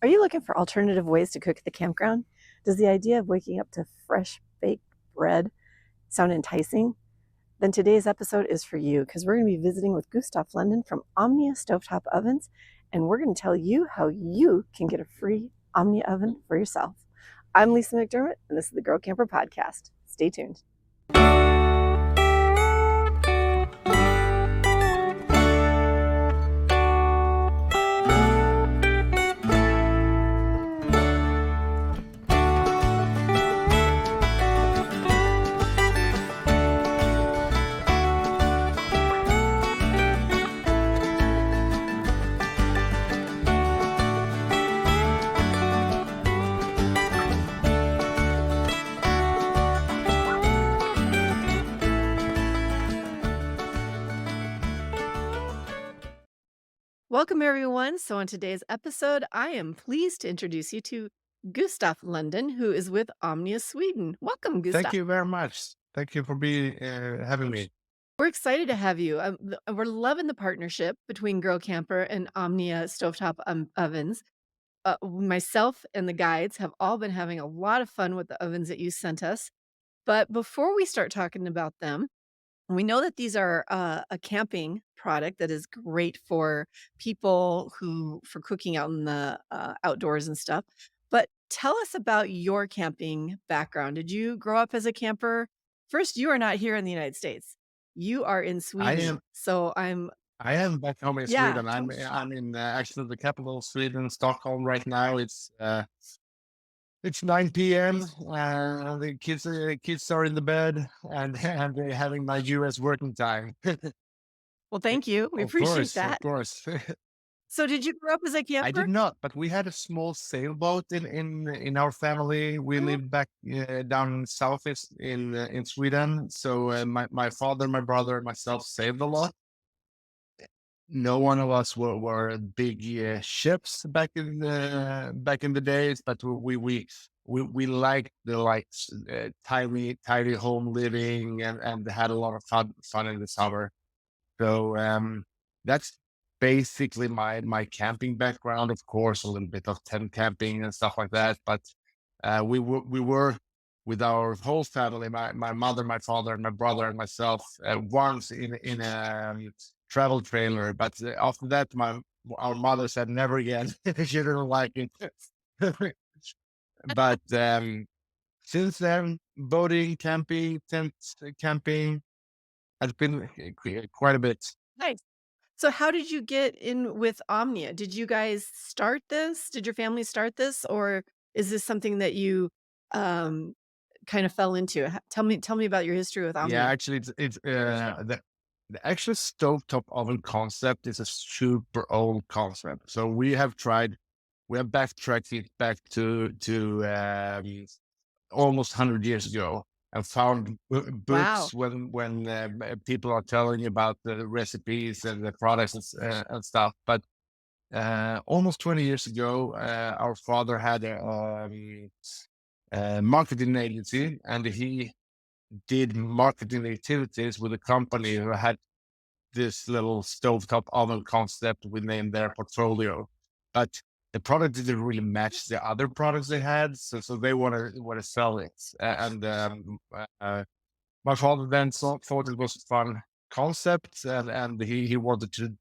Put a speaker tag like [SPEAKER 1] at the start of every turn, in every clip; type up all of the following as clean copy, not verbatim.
[SPEAKER 1] Are you looking for alternative ways to cook at the campground? Does the idea of waking up to fresh baked bread sound enticing? Then today's episode is for you because we're going to be visiting with Gustaf Lundren from Omnia Stovetop Ovens, and we're going to tell you how you can get a free Omnia oven for yourself. I'm Lesa McDermott, and this is the Girl Camper Podcast. Stay tuned. Welcome, everyone. So, on today's episode, I am pleased to introduce you to Gustaf Lundren, who is with Omnia Sweden. Welcome,
[SPEAKER 2] Thank
[SPEAKER 1] Gustaf.
[SPEAKER 2] you very much. Thank you for having me.
[SPEAKER 1] We're excited to have you. We're loving the partnership between Girl Camper and Omnia Stovetop Ovens. Myself and the guides have all been having a lot of fun with the ovens that you sent us. But before we start talking about them, we know that these are a camping product that is great for people for cooking out in the outdoors and stuff. But tell us about your camping background. Did you grow up as a camper? First, you are not here in the United States. You are in
[SPEAKER 2] I
[SPEAKER 1] Sweden.
[SPEAKER 2] am
[SPEAKER 1] So I'm,
[SPEAKER 2] I am back home in
[SPEAKER 1] yeah,
[SPEAKER 2] Sweden.
[SPEAKER 1] tell
[SPEAKER 2] I'm
[SPEAKER 1] me.
[SPEAKER 2] I'm in actually the capital of Sweden, Stockholm right now. It's 9 p.m. The kids are in the bed and they're having my US working time.
[SPEAKER 1] Well, thank you. We
[SPEAKER 2] Of
[SPEAKER 1] appreciate
[SPEAKER 2] course, of
[SPEAKER 1] that.
[SPEAKER 2] course.
[SPEAKER 1] So did you grow up as a
[SPEAKER 2] I
[SPEAKER 1] camper?
[SPEAKER 2] did not, but we had a small sailboat in our family. We
[SPEAKER 1] Oh,
[SPEAKER 2] lived back down southeast in Sweden. So my father, my brother, and myself saved a lot. No one of us were big ships back in the days, but we liked the tiny home living and had a lot of fun in the summer. So that's basically my camping background. Of course, a little bit of tent camping and stuff like that. But we were with our whole family, my mother, my father, and my brother and myself, once in a travel trailer. But after that, my our mother said never again. She didn't like it. But since then, boating, camping, tent camping has been quite a bit.
[SPEAKER 1] nice. So how did you get in with Omnia? Did you guys start this? Did your family start this, or is this something that you um, kind of fell into? Tell me about your history with
[SPEAKER 2] Yeah,
[SPEAKER 1] Omnia.
[SPEAKER 2] actually, it's the actual stovetop oven concept is a super old concept. So we have backtracked it back to almost 100 years ago and found
[SPEAKER 1] Wow.
[SPEAKER 2] books when people are telling you about the recipes and the products and stuff. But almost 20 years ago, our father had a marketing agency, and he did marketing activities with a company who had this little stovetop oven concept within their portfolio. But the product didn't really match the other products they had, so they want to sell it. And my father then thought it was a fun concept, and he wanted to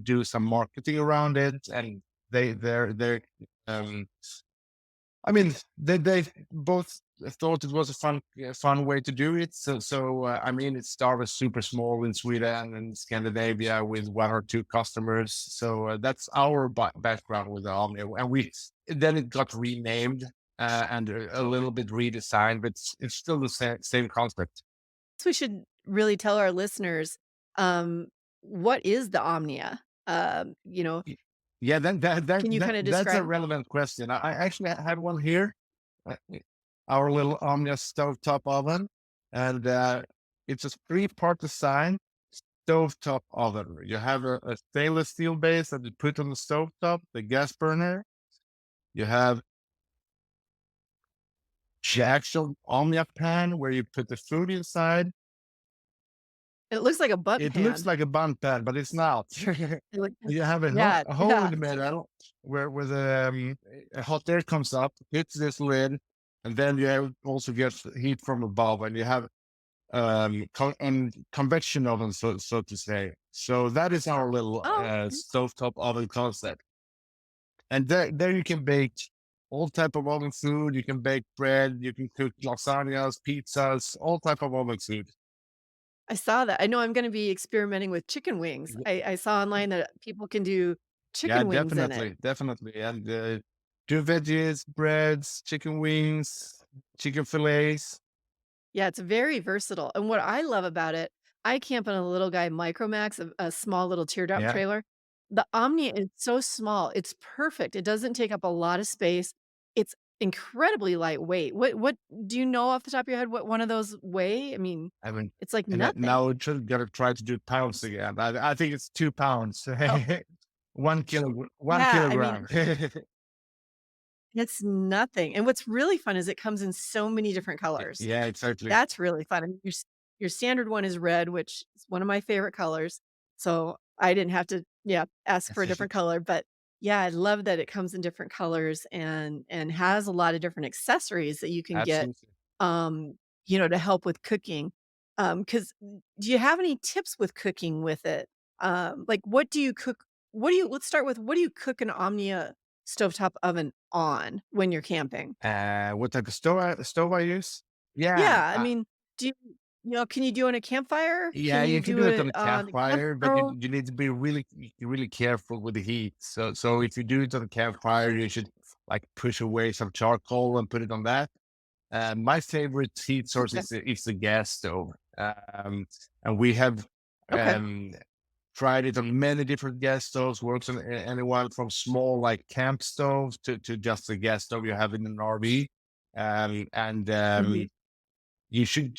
[SPEAKER 2] do some marketing around it. And they um, I mean, they both thought it was a fun way to do it. I mean, it started super small in Sweden and Scandinavia with one or two customers. So that's our background with the Omnia, and we then it got renamed and a little bit redesigned, but it's still the same concept.
[SPEAKER 1] So we should really tell our listeners um, what is the Omnia. You know,
[SPEAKER 2] Y- Yeah,
[SPEAKER 1] can you kind of
[SPEAKER 2] that's a
[SPEAKER 1] describe?
[SPEAKER 2] relevant question. I actually had one here, uh, our little Omnia stovetop oven, and it's a three-part design stovetop oven. You have a stainless steel base that you put on the stovetop, the gas burner. You have the actual Omnia pan where you put the food inside,
[SPEAKER 1] It looks like a butt
[SPEAKER 2] It looks
[SPEAKER 1] pan.
[SPEAKER 2] like a bun pad, but it's not.
[SPEAKER 1] It look
[SPEAKER 2] You have
[SPEAKER 1] Yeah,
[SPEAKER 2] a hole in
[SPEAKER 1] yeah.
[SPEAKER 2] the middle where the hot air comes up, hits this lid, and then you also get heat from above, and you have convection oven, so to say. So that is our little
[SPEAKER 1] Oh,
[SPEAKER 2] stovetop oven concept. And there you can bake all type of oven food. You can bake bread. You can cook lasagnas, pizzas, all type of oven food.
[SPEAKER 1] I saw that. I know I'm gonna be experimenting with chicken wings. I saw online that people can do
[SPEAKER 2] Yeah,
[SPEAKER 1] chicken wings in it.
[SPEAKER 2] definitely, definitely. And do veggies, breads, chicken wings, chicken fillets.
[SPEAKER 1] Yeah, it's very versatile, and what I love about it, I camp on a little guy Micromax, a small little teardrop
[SPEAKER 2] Yeah,
[SPEAKER 1] trailer. The Omnia is so small, it's perfect, it doesn't take up a lot of space, it's incredibly lightweight. What do you know off the top of your head what one of those weigh? I mean,
[SPEAKER 2] I mean,
[SPEAKER 1] it's like
[SPEAKER 2] and
[SPEAKER 1] nothing.
[SPEAKER 2] now we just gotta try to do pounds again. I think it's 2 pounds,
[SPEAKER 1] Oh,
[SPEAKER 2] 1 kilo, one
[SPEAKER 1] yeah, I mean,
[SPEAKER 2] kilogram.
[SPEAKER 1] it's nothing, and what's really fun is it comes in so many different colors.
[SPEAKER 2] Yeah, exactly.
[SPEAKER 1] That's really fun. I mean, your standard one is red, which is one of my favorite colors, so I didn't have to, yeah, ask for a different color, but, yeah, I love that it comes in different colors and has a lot of different accessories that you can get,
[SPEAKER 2] Absolutely.
[SPEAKER 1] um, to help with cooking. 'Cause do you have any tips with cooking with it? Like, what do you cook let's start with what do you cook an Omnia stovetop oven on when you're camping?
[SPEAKER 2] What type of stove I use? Yeah,
[SPEAKER 1] Yeah, I mean, do you can you do it on a campfire?
[SPEAKER 2] yeah,
[SPEAKER 1] Can you
[SPEAKER 2] you can
[SPEAKER 1] do
[SPEAKER 2] do it on
[SPEAKER 1] it
[SPEAKER 2] a
[SPEAKER 1] on a camp
[SPEAKER 2] campfire, but
[SPEAKER 1] grill?
[SPEAKER 2] you need to be really careful with the heat. So if you do it on a campfire, you should like push away some charcoal and put it on that. My favorite heat source
[SPEAKER 1] Okay,
[SPEAKER 2] is the gas stove, and we have
[SPEAKER 1] okay,
[SPEAKER 2] um, tried it on many different gas stoves. Works on anyone from small like camp stoves to just a gas stove you have in an RV, and
[SPEAKER 1] mhm,
[SPEAKER 2] you should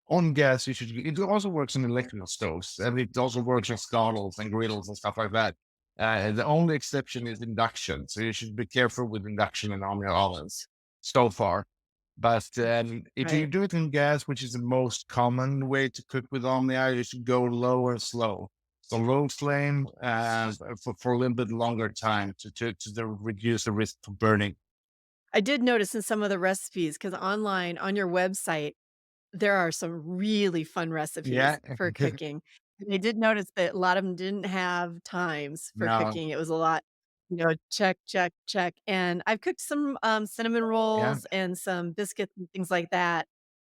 [SPEAKER 2] on gas, you should. It also works in electrical stoves, and it also works on scaldals and griddles and stuff like that. The only exception is induction, so you should be careful with induction and Omnia ovens so far. But if you
[SPEAKER 1] right.
[SPEAKER 2] do it in gas, which is the most common way to cook with Omnia, you should go low and slow. So low flame for a little bit longer time to reduce the risk for burning.
[SPEAKER 1] I did notice in some of the recipes because online on your website, there are some really fun
[SPEAKER 2] Yeah.
[SPEAKER 1] recipes for cooking, and I did notice that a lot of them 'em didn't have times for
[SPEAKER 2] No.
[SPEAKER 1] cooking, it was a lot, check, check, check, and I've cooked some, cinnamon
[SPEAKER 2] Yeah.
[SPEAKER 1] rolls and some biscuits and things like that,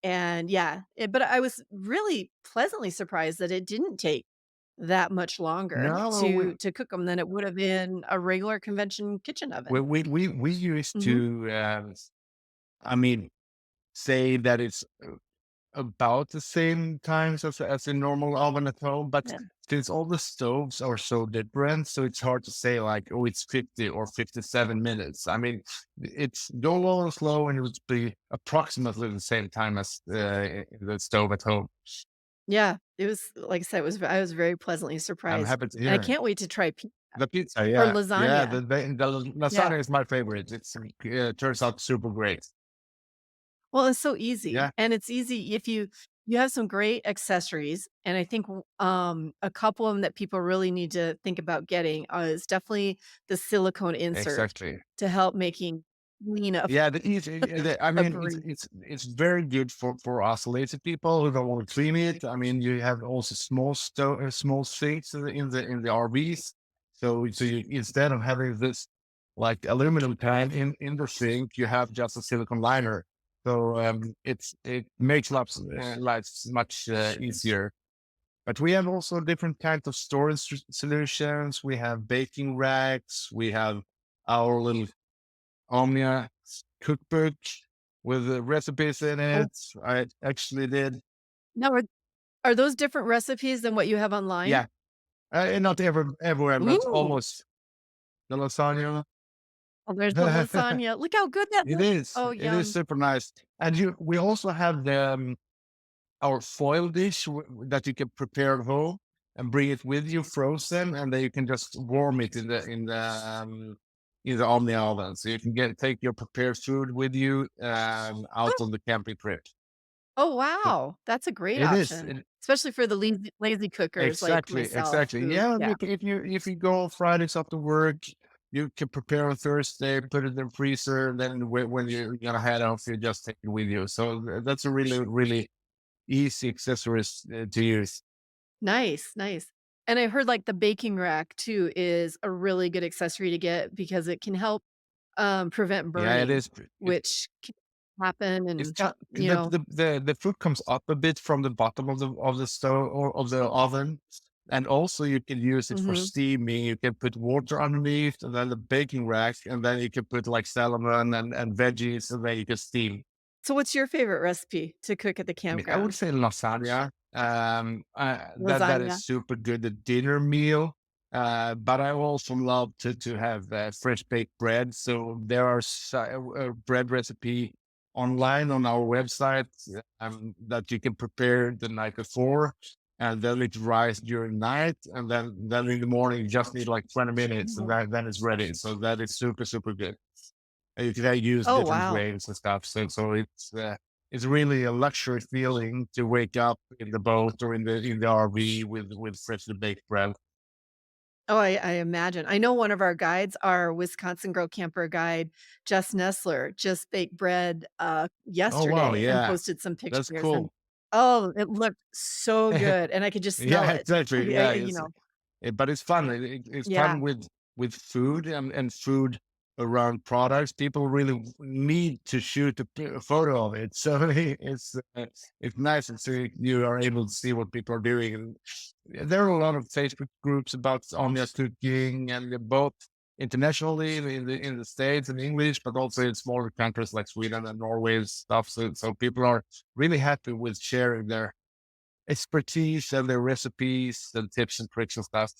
[SPEAKER 1] and yeah, but I was really pleasantly surprised that it didn't take that much longer
[SPEAKER 2] No.
[SPEAKER 1] to cook them than it would have in a regular convention kitchen
[SPEAKER 2] We
[SPEAKER 1] oven.
[SPEAKER 2] we we we used
[SPEAKER 1] Mhm.
[SPEAKER 2] to, I mean, say that it's about the same times as a normal oven at home, but
[SPEAKER 1] Yeah.
[SPEAKER 2] since all the stoves are so different, so it's hard to say like, oh, it's 50 or 57 minutes. I mean, it's go low and slow, and it would be approximately the same time as in the stove at home.
[SPEAKER 1] Yeah, it was like I said, I was very pleasantly
[SPEAKER 2] I'm
[SPEAKER 1] surprised,
[SPEAKER 2] happy to
[SPEAKER 1] and I
[SPEAKER 2] hear it.
[SPEAKER 1] can't wait to try pizza
[SPEAKER 2] The pizza,
[SPEAKER 1] or
[SPEAKER 2] yeah, yeah.
[SPEAKER 1] lasagna.
[SPEAKER 2] The
[SPEAKER 1] Yeah.
[SPEAKER 2] lasagna is my favorite. It's turns out super great.
[SPEAKER 1] Well, it's so easy,
[SPEAKER 2] Yeah,
[SPEAKER 1] and it's easy if you have some great accessories, and I think, a couple of them that people really need to think about getting, is definitely the silicone insert
[SPEAKER 2] exactly.
[SPEAKER 1] to help making clean up
[SPEAKER 2] Yeah, the easy. I
[SPEAKER 1] a
[SPEAKER 2] mean,
[SPEAKER 1] brie.
[SPEAKER 2] it's very good for us lazy people who don't want to clean it. I mean, you have also small sinks in the RVs. So you instead of having this like aluminum pan in the sink, you have just a silicone liner. So it makes life much easier. But we have also different kinds of storage solutions. We have baking racks. We have our little Omnia cookbook with the recipes in
[SPEAKER 1] Oh,
[SPEAKER 2] it. I actually did.
[SPEAKER 1] now are those different recipes than what you have online?
[SPEAKER 2] Yeah, not everywhere, but
[SPEAKER 1] Ooh.
[SPEAKER 2] almost the lasagna.
[SPEAKER 1] Oh, there's the lasagna. Look how good that
[SPEAKER 2] It
[SPEAKER 1] looks.
[SPEAKER 2] is.
[SPEAKER 1] Oh,
[SPEAKER 2] It is
[SPEAKER 1] yum.
[SPEAKER 2] super nice. And we also have our foil dish that you can prepare at home and bring it with you frozen, and then you can just warm it in the Omnia oven. So you can take your prepared food with you out on the camping trip.
[SPEAKER 1] Oh,
[SPEAKER 2] So
[SPEAKER 1] wow. That's a great
[SPEAKER 2] it is.
[SPEAKER 1] option, especially for the lazy cookers like
[SPEAKER 2] Exactly,
[SPEAKER 1] myself
[SPEAKER 2] exactly.
[SPEAKER 1] who
[SPEAKER 2] Yeah,
[SPEAKER 1] yeah.
[SPEAKER 2] if you go Fridays after work, you can prepare on Thursday, put it in the freezer, then when you're gonna head off, you just take it with you. So that's a really, really easy accessories to use.
[SPEAKER 1] Nice, nice. And I heard, like, the baking rack too is a really good accessory to get because it can help, prevent
[SPEAKER 2] Yeah, it
[SPEAKER 1] burning,
[SPEAKER 2] is.
[SPEAKER 1] which can happen
[SPEAKER 2] It's
[SPEAKER 1] and,
[SPEAKER 2] got
[SPEAKER 1] you know
[SPEAKER 2] the food comes up a bit from the bottom of the stove or of the oven, and also you can use it for
[SPEAKER 1] Mhm.
[SPEAKER 2] steaming. You can put water underneath, and then the baking rack, and then you can put like salmon and veggies, and then you can steam.
[SPEAKER 1] So what's your favorite recipe to cook at the
[SPEAKER 2] I mean, I would
[SPEAKER 1] campground?
[SPEAKER 2] say lasagna. That is
[SPEAKER 1] Lasagna.
[SPEAKER 2] super good a dinner meal. But I also love to have fresh baked bread. So there are a bread recipe online on our website that you can prepare the night before, and then it rise during night, and then in the morning you just need like 20 minutes, and then it's ready. So that is super good. You can use
[SPEAKER 1] Oh,
[SPEAKER 2] different
[SPEAKER 1] wow.
[SPEAKER 2] waves and stuff. So it's really a luxury feeling to wake up in the boat or in the RV with freshly baked bread.
[SPEAKER 1] Oh, I imagine. I know one of our guides, our Wisconsin Girl Camper guide, Jess Nestler, just baked bread,
[SPEAKER 2] Oh wow,
[SPEAKER 1] yesterday and
[SPEAKER 2] yeah,
[SPEAKER 1] posted some
[SPEAKER 2] that's
[SPEAKER 1] pictures, and,
[SPEAKER 2] cool.
[SPEAKER 1] oh, it looked so good, and I could just smell
[SPEAKER 2] Yeah,
[SPEAKER 1] it.
[SPEAKER 2] exactly.
[SPEAKER 1] I
[SPEAKER 2] Yeah,
[SPEAKER 1] you know
[SPEAKER 2] but it's fun. It's
[SPEAKER 1] Yeah.
[SPEAKER 2] fun with food and food around products. People really need to shoot a photo of it, so it's nice to see you are able to see what people are doing. And there are a lot of Facebook groups about Omnia cooking, and they're both internationally in the States in English, but also in smaller countries like Sweden and Norway and stuff. So people are really happy with sharing their expertise and their recipes and tips and tricks and stuff.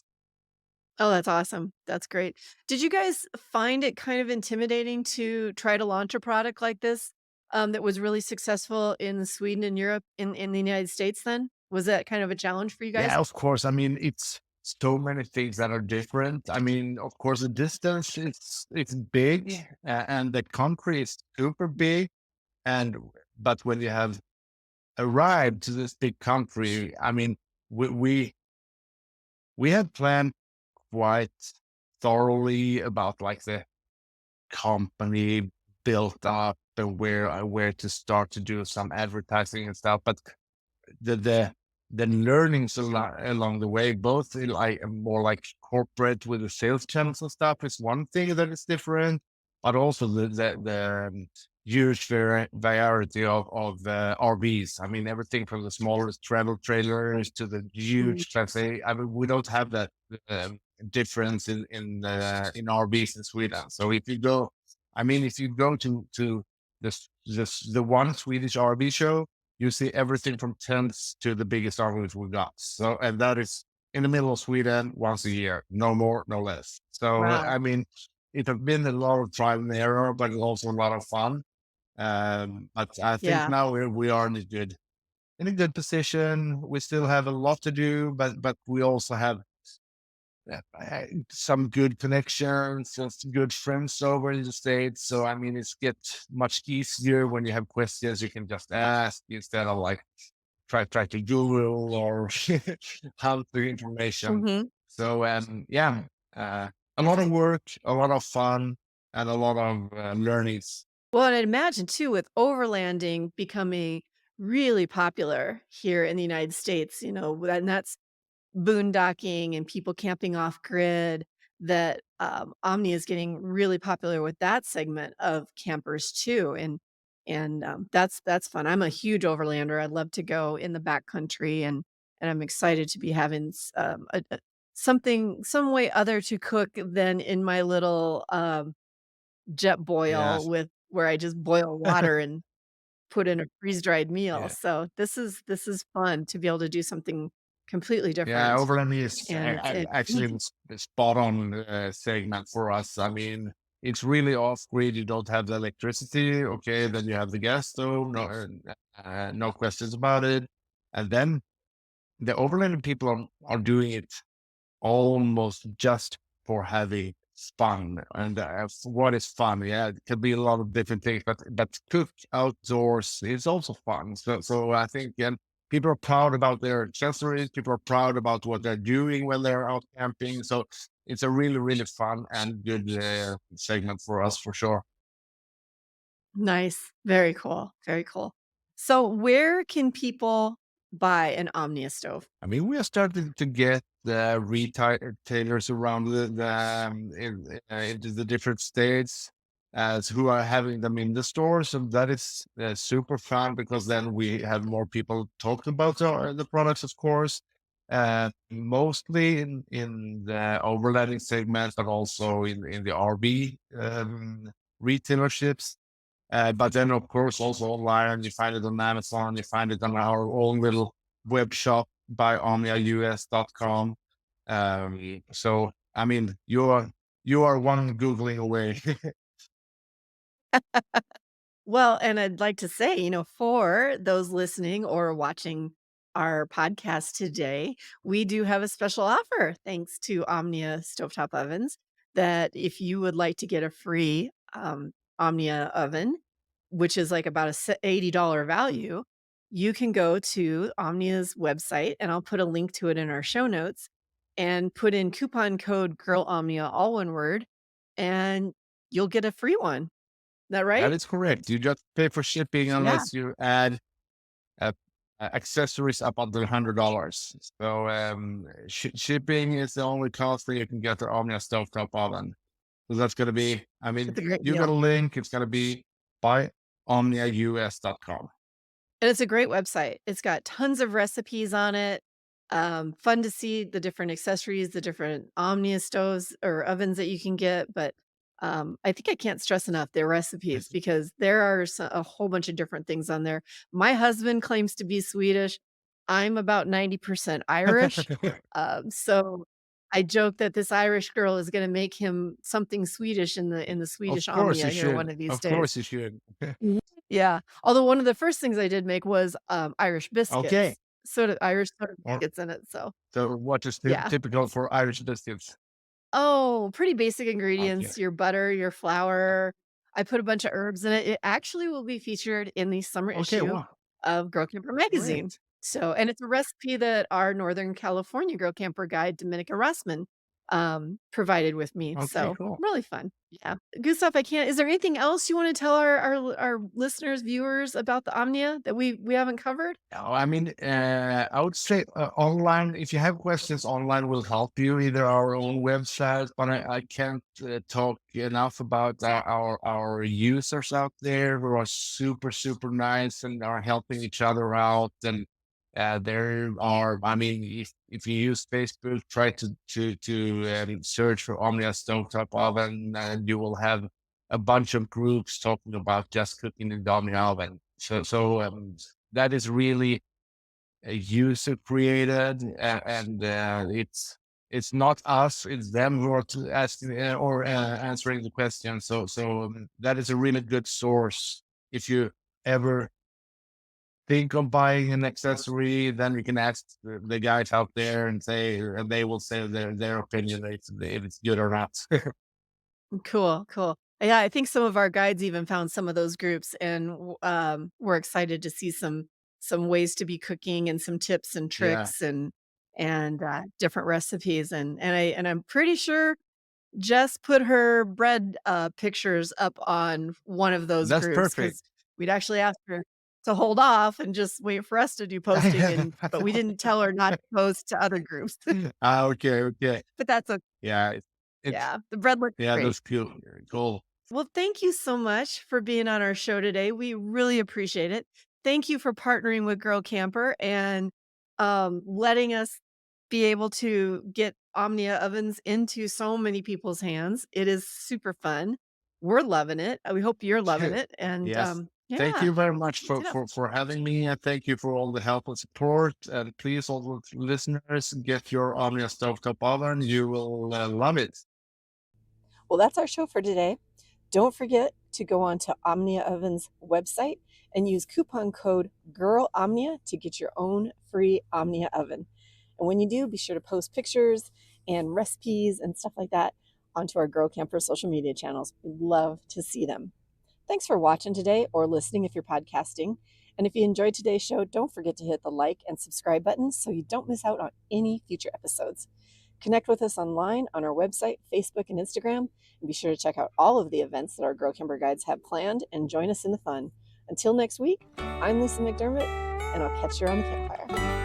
[SPEAKER 1] Oh, that's awesome. That's great. Did you guys find it kind of intimidating to try to launch a product like this, that was really successful in Sweden and Europe in the United States then? Was that kind of a challenge for you guys?
[SPEAKER 2] Yeah, of course. I mean, it's so many things that are different. I mean, of course, the distance it's big, and the country is super big. And but when you have arrived to this big country, I mean, we we we had planned quite thoroughly about like the company built up and where to start to do some advertising and stuff. But the the the learnings along the way, both in like more like corporate with the sales channels and stuff, is one thing that is different, but also the huge variety of RVs. I mean, everything from the smallest travel trailers to the
[SPEAKER 1] Mm.
[SPEAKER 2] huge class A. I mean, we don't have that difference in RVs in Sweden. So if you go, I mean, if you go to the one Swedish RV show, you see everything from tents to the biggest armies we got. So, and that is in the middle of Sweden once a year, no more, no less. So,
[SPEAKER 1] Wow.
[SPEAKER 2] I mean, it has been a lot of trial and error, but also a lot of fun. But I think
[SPEAKER 1] Yeah.
[SPEAKER 2] now we are in a good position. We still have a lot to do, but we also have some good connections and some good friends over in the States. So, I mean, it's get much easier when you have questions, you can just ask instead of like try to Google or hunt the information.
[SPEAKER 1] Mhm.
[SPEAKER 2] So, yeah, a lot of work, a lot of fun, and a lot of learnings.
[SPEAKER 1] Well, and I'd imagine too with overlanding becoming really popular here in the United States, and that's boondocking and people camping off grid that, Omni is getting really popular with that segment of campers too, and that's fun. I'm a huge overlander. I love to go in the backcountry, and I'm excited to be having a something some way other to cook than in my little, jet boil
[SPEAKER 2] Yes.
[SPEAKER 1] with where I just boil water and put in a freeze-dried meal.
[SPEAKER 2] Yeah.
[SPEAKER 1] So this is fun to be able to do something completely
[SPEAKER 2] Yeah,
[SPEAKER 1] different.
[SPEAKER 2] overland is
[SPEAKER 1] And it
[SPEAKER 2] actually the spot on segment for us. I mean, it's really off grid. You don't have the electricity. Okay, then you have the gas stove. No questions about it. And then the overland people are doing it almost just for having fun. And what is fun? Yeah, it can be a lot of different things, but cook outdoors is also fun. So I think people are proud about their accessories. People are proud about what they're doing when they're out camping. So it's a really really fun and good segment for us for sure.
[SPEAKER 1] Nice. Very cool. Very cool. So where can people buy an Omnia stove?
[SPEAKER 2] I mean, we are starting to get the retailers around into the different states as who are having them in the stores, and that is super fun because then we have more people talking about the products, of course. Mostly in the overlanding segment, but also in the RV retailerships. But then, of course, also online, you find it on Amazon, you find it on our own little web shop by omniaus.com. So, I mean, you are one Googling away.
[SPEAKER 1] Well, and I'd like to say, for those listening or watching our podcast today, we do have a special offer thanks to Omnia Stovetop Ovens that if you would like to get a free Omnia oven, which is like about a $80 value, you can go to Omnia's website and I'll put a link to it in our show notes and put in coupon code Girl Omnia, all one word, and you'll get a free one. Is that
[SPEAKER 2] That
[SPEAKER 1] right?
[SPEAKER 2] is correct. You just pay for shipping
[SPEAKER 1] Yeah.
[SPEAKER 2] unless you add uh, accessories up until $100. So shipping is the only cost that you can get the Omnia Stovetop Oven. So that's going to be, I
[SPEAKER 1] It's
[SPEAKER 2] mean,
[SPEAKER 1] a great
[SPEAKER 2] you got
[SPEAKER 1] deal.
[SPEAKER 2] a link. It's going to be by omniaus.com.
[SPEAKER 1] And it's a great website. It's got tons of recipes on it. Fun to see the different accessories, the different Omnia stoves or ovens that you can get. But I think I can't stress enough their recipes because there are a whole bunch of different things on there. My husband claims to be Swedish. I'm about 90% Irish. So I joke that this Irish girl is going to make him something Swedish in the
[SPEAKER 2] Of
[SPEAKER 1] Swedish
[SPEAKER 2] course you
[SPEAKER 1] Omnia here one
[SPEAKER 2] should.
[SPEAKER 1] of these
[SPEAKER 2] Of
[SPEAKER 1] days.
[SPEAKER 2] course you should.
[SPEAKER 1] Mhm. Yeah, although one of the first things I did make was, Irish
[SPEAKER 2] Okay.
[SPEAKER 1] biscuits, Irish soda
[SPEAKER 2] Or
[SPEAKER 1] biscuits in it, so,
[SPEAKER 2] so what is
[SPEAKER 1] yeah.
[SPEAKER 2] typical for Irish biscuits?
[SPEAKER 1] Oh, pretty basic
[SPEAKER 2] Okay.
[SPEAKER 1] ingredients, your butter, your flour. I put a bunch of herbs in it. It actually will be featured in the summer
[SPEAKER 2] Okay.
[SPEAKER 1] issue
[SPEAKER 2] Wow.
[SPEAKER 1] of Girl Camper magazine.
[SPEAKER 2] Great.
[SPEAKER 1] So and it's a recipe that our Northern California Girl Camper guide, Dominica Rossman, provided with me,
[SPEAKER 2] Okay.
[SPEAKER 1] so
[SPEAKER 2] Cool.
[SPEAKER 1] really fun. Yeah. Gustaf, I can't is there anything else you wanna tell our listeners, viewers about the Omnia that we haven't covered?
[SPEAKER 2] Oh, I mean, I would say online, if you have questions, online will help you, either our own website, but I can't talk enough about our users out there who are super, super nice and are helping each other out. And there are, I mean, if you use Facebook, try to search for Omnia Stovetop Oven, and you will have a bunch of groups talking about just cooking in the Omnia oven. So that is really a user created, and it's not us, it's them who are asking or answering the question. So that is a really good source. If you ever think of buying an accessory, then you can ask the guys out there and say, and they will say their opinion if it's good or not.
[SPEAKER 1] Cool, cool. Yeah, I think some of our guides even found some of those groups and we're excited to see some ways to be cooking and some tips and
[SPEAKER 2] Yeah,
[SPEAKER 1] tricks and different recipes and I'm pretty sure Jess put her bread pictures up on one of those
[SPEAKER 2] that's
[SPEAKER 1] groups because
[SPEAKER 2] perfect.
[SPEAKER 1] we'd actually asked her to hold off and just wait for us to do posting but we didn't tell her not to post to other groups.
[SPEAKER 2] Okay, okay.
[SPEAKER 1] But that's a
[SPEAKER 2] Yeah, it's
[SPEAKER 1] yeah, the bread looks
[SPEAKER 2] yeah,
[SPEAKER 1] great.
[SPEAKER 2] that's cool. Cool.
[SPEAKER 1] Well, thank you so much for being on our show today. We really appreciate it. Thank you for partnering with Girl Camper and letting us be able to get Omnia ovens into so many people's hands. It is super fun. We're loving it. We hope you're loving it. And
[SPEAKER 2] Yes. Thank
[SPEAKER 1] yeah,
[SPEAKER 2] you very much
[SPEAKER 1] good stuff.
[SPEAKER 2] for having me, and thank you for all the help and support. And please, all the listeners, get your Omnia Stovetop Oven. You will love it.
[SPEAKER 1] Well, that's our show for today. Don't forget to go on to Omnia Oven's website and use coupon code GIRLOMNIA to get your own free Omnia oven. And when you do, be sure to post pictures and recipes and stuff like that onto our Girl Camper social media channels. We'd love to see them. Thanks for watching today or listening if you're podcasting. And if you enjoyed today's show, don't forget to hit the like and subscribe buttons so you don't miss out on any future episodes. Connect with us online on our website, Facebook, and Instagram, and be sure to check out all of the events that our Girl Camper Guides have planned and join us in the fun. Until next week, I'm Lesa McDermott, and I'll catch you around the campfire.